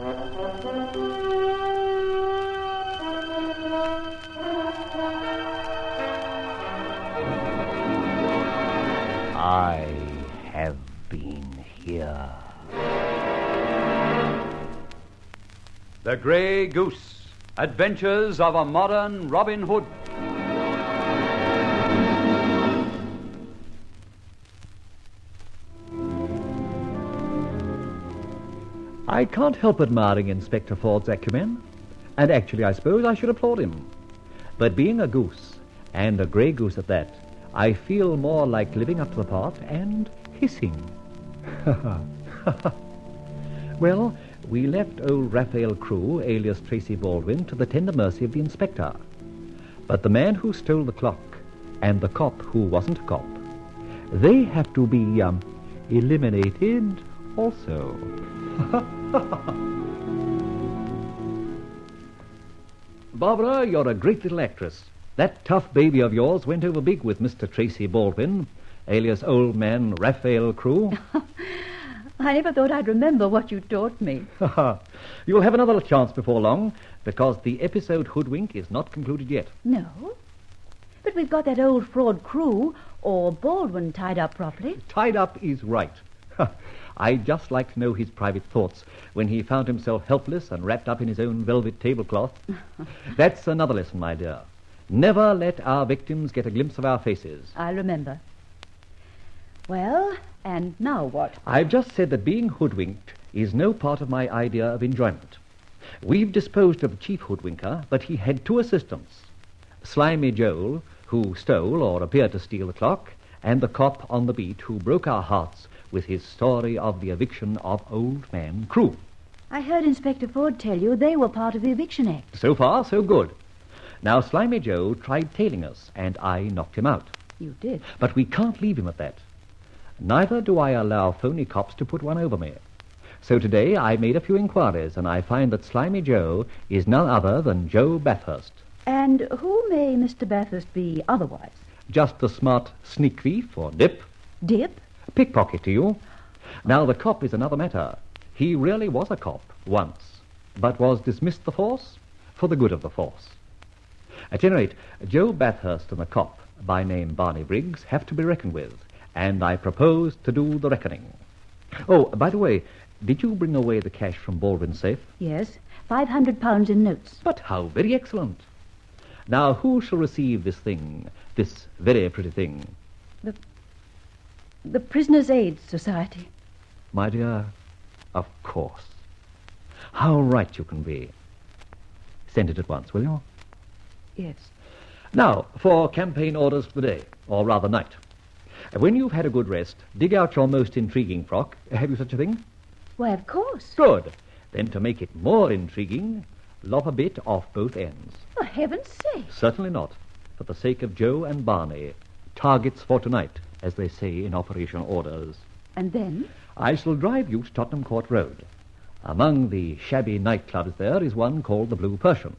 I have been here. The Grey Goose, Adventures of a Modern Robin Hood. I can't help admiring Inspector Ford's acumen, and actually I suppose I should applaud him. But being a goose, and a grey goose at that, I feel more like living up to the part and hissing. Well, we left old Raphael Crewe, alias Tracy Baldwin, to the tender mercy of the inspector. But the man who stole the clock and the cop who wasn't a cop, they have to be eliminated also. Barbara, you're a great little actress. That tough baby of yours went over big with Mr. Tracy Baldwin, alias Old Man Raphael Crewe. I never thought I'd remember what you taught me. You'll have another chance before long, because the episode Hoodwink is not concluded yet. No? But we've got that old fraud Crewe, or Baldwin, tied up properly. Tied up is right. I'd just like to know his private thoughts when he found himself helpless and wrapped up in his own velvet tablecloth. That's another lesson, my dear. Never let our victims get a glimpse of our faces. I'll remember. Well, and now what? I've just said that being hoodwinked is no part of my idea of enjoyment. We've disposed of the chief hoodwinker, but he had two assistants. Slimy Joel, who stole or appeared to steal the clock, and the cop on the beat who broke our hearts with his story of the eviction of Old Man Crewe. I heard Inspector Ford tell you they were part of the Eviction Act. So far, so good. Now, Slimy Joe tried tailing us, and I knocked him out. You did? But we can't leave him at that. Neither do I allow phony cops to put one over me. So today I made a few inquiries, and I find that Slimy Joe is none other than Joe Bathurst. And who may Mr. Bathurst be otherwise? Just a smart sneak thief, or dip. Dip? Pickpocket to you. Now, the cop is another matter. He really was a cop once, but was dismissed the force for the good of the force. At any rate, Joe Bathurst and the cop, by name Barney Briggs, have to be reckoned with, and I propose to do the reckoning. Oh, by the way, did you bring away the cash from Baldwin's safe? Yes, £500 in notes. But how very excellent. Now, who shall receive this thing, this very pretty thing? The Prisoners' Aid Society. My dear, of course. How right you can be. Send it at once, will you? Yes. Now, for campaign orders for the day, or rather night. When you've had a good rest, dig out your most intriguing frock. Have you such a thing? Why, of course. Good. Then to make it more intriguing, lop a bit off both ends. For heaven's sake. Certainly not. For the sake of Joe and Barney. Targets for tonight, as they say in operation orders. And then? I shall drive you to Tottenham Court Road. Among the shabby nightclubs there is one called the Blue Persian.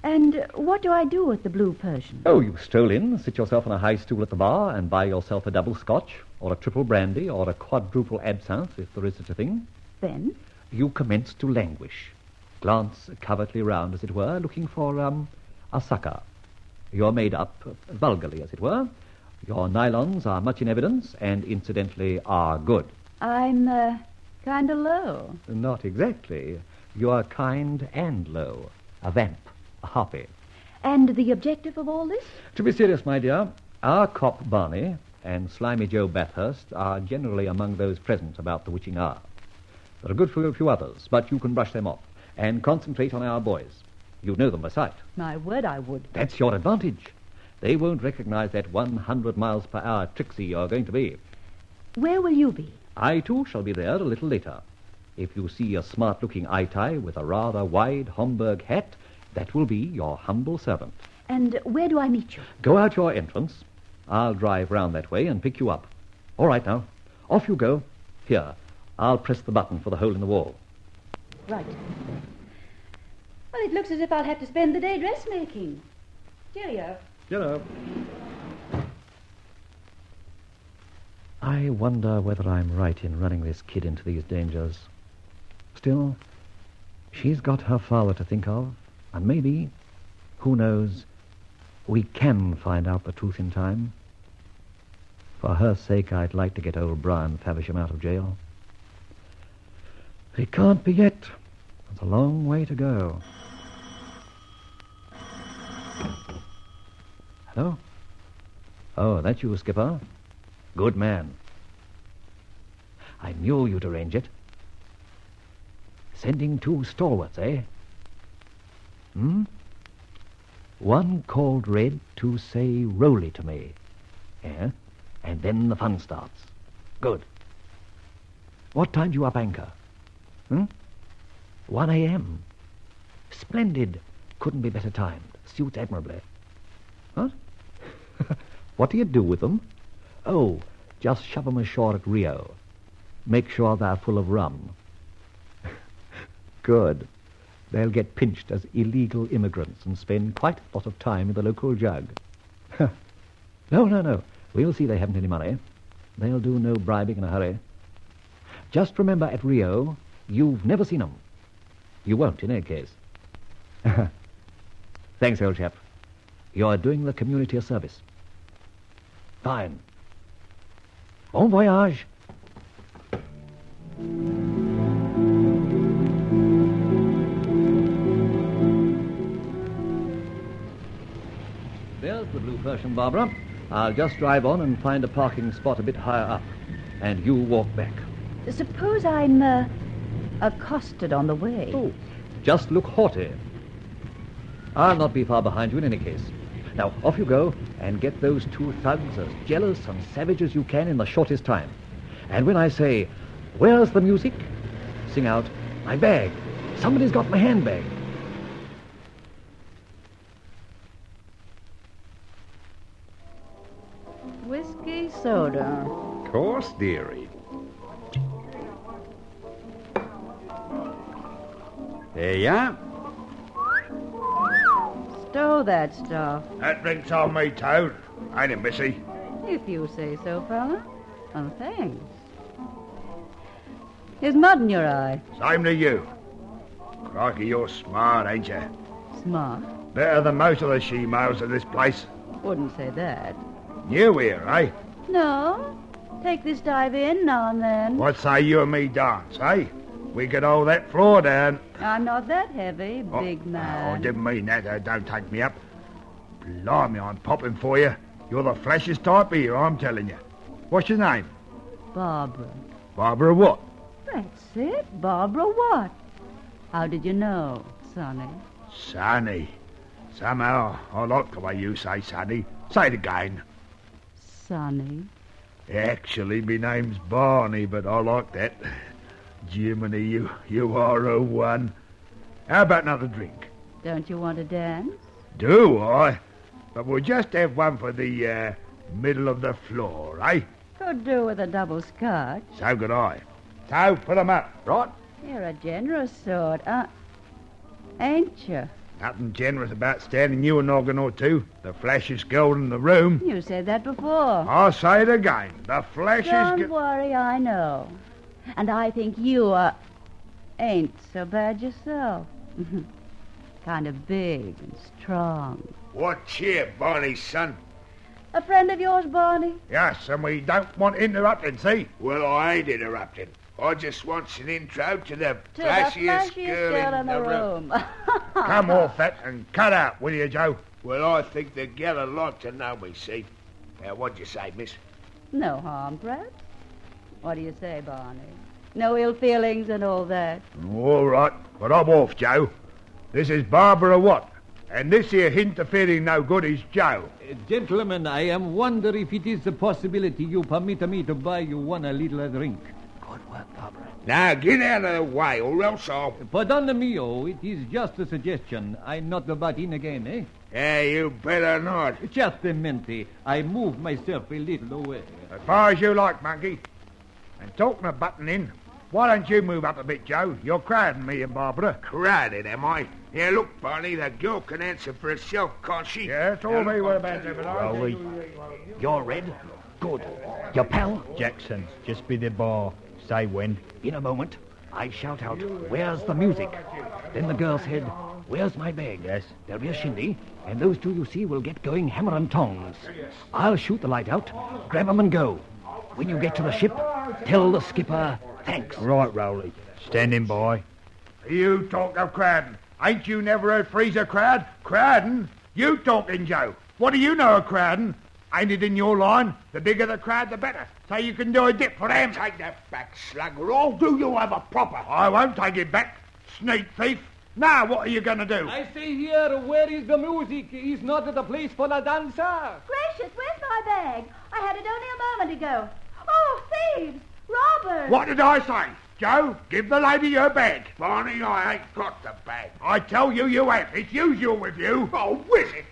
And what do I do at the Blue Persian? Oh, you stroll in, sit yourself on a high stool at the bar, and buy yourself a double scotch, or a triple brandy, or a quadruple absinthe, if there is such a thing. Then? You commence to languish. Glance covertly round, as it were, looking for, a sucker. You're made up, vulgarly, as it were. Your nylons are much in evidence, and incidentally are good. I'm, kind of low. Not exactly. You're kind and low. A vamp. A harpy. And the objective of all this? To be serious, my dear, our cop Barney and Slimy Joe Bathurst are generally among those present about the witching hour. There are good for a few others, but you can brush them off and concentrate on our boys. You know them by sight. My word, I would. That's your advantage. They won't recognize that 100 miles per hour tricksy you're going to be. Where will you be? I, too, shall be there a little later. If you see a smart-looking eye-tie with a rather wide Homburg hat, that will be your humble servant. And where do I meet you? Go out your entrance. I'll drive round that way and pick you up. All right, now. Off you go. Here, I'll press the button for the hole in the wall. Right. Well, it looks as if I'll have to spend the day dressmaking. Cheerio. Cheerio. I wonder whether I'm right in running this kid into these dangers. still, she's got her father to think of, and maybe, who knows, we can find out the truth in time. For her sake, I'd like to get old Brian Faversham out of jail. But it can't be yet. There's a long way to go. Hello? Oh, that's you, Skipper. Good man. I knew you'd arrange it. Sending 2 stalwarts, eh? One called Red to say Rolly to me. Yeah? And then the fun starts. Good. What time do you up anchor? 1 a.m. Splendid. Couldn't be better timed. Suits admirably. What? What do you do with them? Oh, just shove them ashore at Rio. Make sure they're full of rum. Good. They'll get pinched as illegal immigrants and spend quite a lot of time in the local jug. No. We'll see they haven't any money. They'll do no bribing in a hurry. Just remember at Rio, you've never seen them. You won't in any case. Thanks, old chap. You're doing the community a service. Fine. Bon voyage. There's the blue Persian, Barbara. I'll just drive on and find a parking spot a bit higher up. And you walk back. Suppose I'm accosted on the way. Oh, just look haughty. I'll not be far behind you in any case. Now, off you go, and get those 2 thugs as jealous and savage as you can in the shortest time. And when I say, "Where's the music?" sing out, "My bag. Somebody's got my handbag." Whiskey soda. Course, dearie. There you are. Stow that stuff. That drink's on me, Toad. Ain't it, missy? If you say so, fella. Oh, thanks. There's mud in your eye. Same to you. Crikey, you're smart, ain't you? Smart? Better than most of the she-males of this place. Wouldn't say that. New here, eh? No. Take this dive in now and then. What say you and me dance, eh? We could hold that floor down. I'm not that heavy, big man. Oh, didn't mean that. Don't take me up. Blimey, I'm popping for you. You're the fleshiest type here, I'm telling you. What's your name? Barbara. Barbara what? That's it. Barbara what? How did you know, Sonny? Sonny. Somehow, I like the way you say Sonny. Say it again. Sonny. Actually, me name's Barney, but I like that. Jiminy, you are a one. How about another drink? Don't you want to dance? Do I? But we'll just have one for the middle of the floor, eh? Could do with a double scotch. So could I. So, put 'em up. Right? You're a generous sort, ain't you? Nothing generous about standing you a noggin or 2. The flashiest girl in the room. You said that before. I'll say it again. The flashiest Don't worry, I know. And I think you ain't so bad yourself. Kind of big and strong. What cheer, Barney's son? A friend of yours, Barney? Yes, and we don't want interrupting, see? Well, I ain't interrupting. I just wants an intro to the To flashiest the girl flashiest in the room. Come off that and cut out, will you, Joe? Well, I think the gal'd like to know me, see? What'd you say, miss? No harm, perhaps. What do you say, Barney? No ill feelings and all that. All right, but I'm off, Joe. This is Barbara Watt, and this here interfering no good is Joe. Gentlemen, I am wonder if it is a possibility you permit me to buy you one a little drink. Good work, Barbara. Now, get out of the way, or else I'll... Pardon mio, it is just a suggestion. I not butt in again, eh? You better not. Certamente. I move myself a little away. As far as you like, monkey. And talking of butting in, why don't you move up a bit, Joe? You're crowding me and Barbara. Crowded, am I? Here, look, Barney, the girl can answer for herself, can't she? Yeah, it's all me what about it, but Rolly, you're Red? Good. Your pal? Jackson, just be the bar. Say when. In a moment. I shout out, "Where's the music?" Then the girl said, "Where's my bag?" Yes. There'll be a shindy, and those two you see will get going hammer and tongs. I'll shoot the light out, grab 'em and go. When you get to the ship, tell the skipper thanks. Right, Rowley. Standing by. You talk of Crowden. Ain't you never heard Freezer Crowd? Crowden? You talking, Joe. What do you know of Crowden? Ain't it in your line? The bigger the crowd, the better. So you can do a dip for them. Take that back, slugger. Or do you have a proper? I won't take it back, sneak thief. Now, what are you going to do? I say here, where is the music? Is not the place for the dancer. Gracious, where's my bag? I had it only a moment ago. Oh, thieves! Robbers! What did I say? Joe, give the lady her bag. Barney, I ain't got the bag. I tell you, you have. It's usual with you. Oh, whiz it.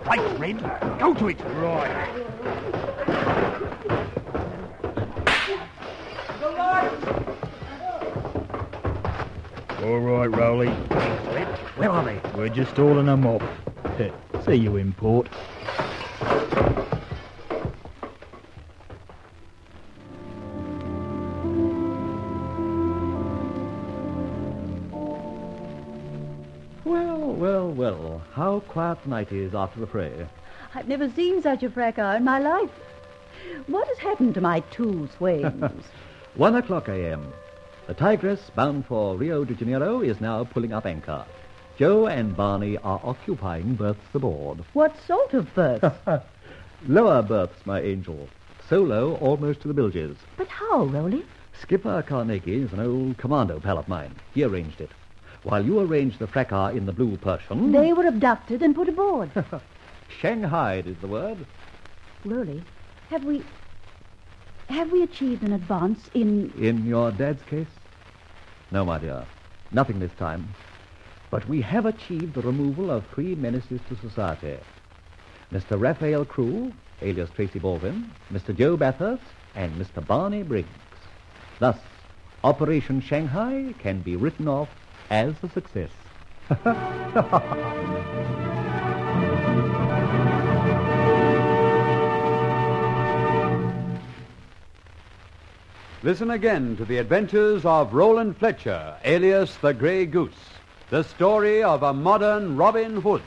Right, Red. Go to it. Right. All right, Rowley. Red, where are they? We're just hauling them off. See you in port. Well, how quiet the night is after the fray. I've never seen such a fracas in my life. What has happened to my two swains? 1 o'clock a.m. The Tigress, bound for Rio de Janeiro, is now pulling up anchor. Joe and Barney are occupying berths aboard. What sort of berths? Lower berths, my angel. So low, almost to the bilges. But how, Rolly? Skipper Carnegie is an old commando pal of mine. He arranged it. While you arranged the fracas in the Blue Persian... They were abducted and put aboard. Shanghaied is the word. Rolly, have we achieved an advance in... In your dad's case? No, my dear. Nothing this time. But we have achieved the removal of 3 menaces to society. Mr. Raphael Crewe, alias Tracy Baldwin, Mr. Joe Bathurst, and Mr. Barney Briggs. Thus, Operation Shanghai can be written off as a success. Listen again to the adventures of Rolland Fletcher, alias the Grey Goose, the story of a modern Robin Hood.